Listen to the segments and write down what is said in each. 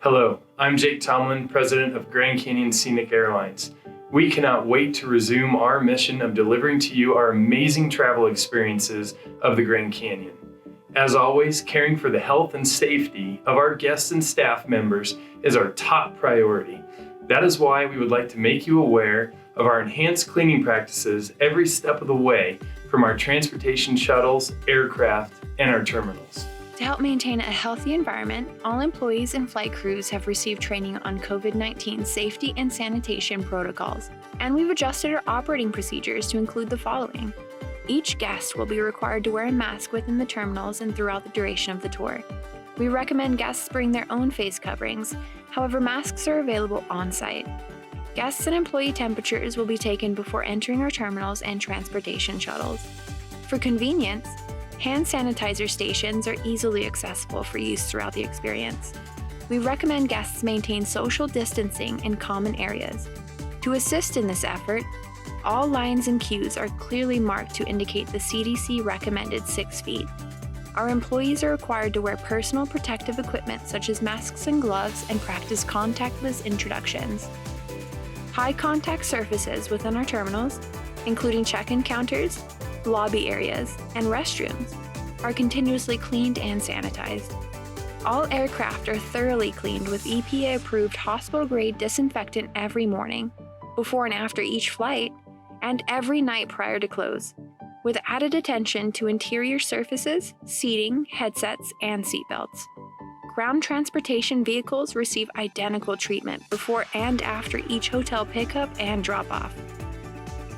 Hello, I'm Jake Tomlin, president of Grand Canyon Scenic Airlines. We cannot wait to resume our mission of delivering to you our amazing travel experiences of the Grand Canyon. As always, caring for the health and safety of our guests and staff members is our top priority. That is why we would like to make you aware of our enhanced cleaning practices every step of the way from our transportation shuttles, aircraft, and our terminals. To help maintain a healthy environment, all employees and flight crews have received training on COVID-19 safety and sanitation protocols, and we've adjusted our operating procedures to include the following. Each guest will be required to wear a mask within the terminals and throughout the duration of the tour. We recommend guests bring their own face coverings, however, masks are available on-site. Guests and employee temperatures will be taken before entering our terminals and transportation shuttles. For convenience, hand sanitizer stations are easily accessible for use throughout the experience. We recommend guests maintain social distancing in common areas. To assist in this effort, all lines and queues are clearly marked to indicate the CDC recommended 6 feet. Our employees are required to wear personal protective equipment such as masks and gloves and practice contactless introductions. High contact surfaces within our terminals, including check-in counters, lobby areas, and restrooms, are continuously cleaned and sanitized. All aircraft are thoroughly cleaned with EPA-approved hospital-grade disinfectant every morning, before and after each flight, and every night prior to close, with added attention to interior surfaces, seating, headsets, and seatbelts. Ground transportation vehicles receive identical treatment before and after each hotel pickup and drop-off.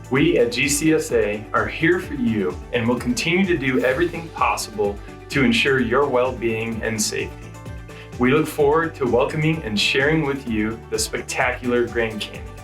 We at GCSA are here for you and will continue to do everything possible to ensure your well-being and safety. We look forward to welcoming and sharing with you the spectacular Grand Canyon.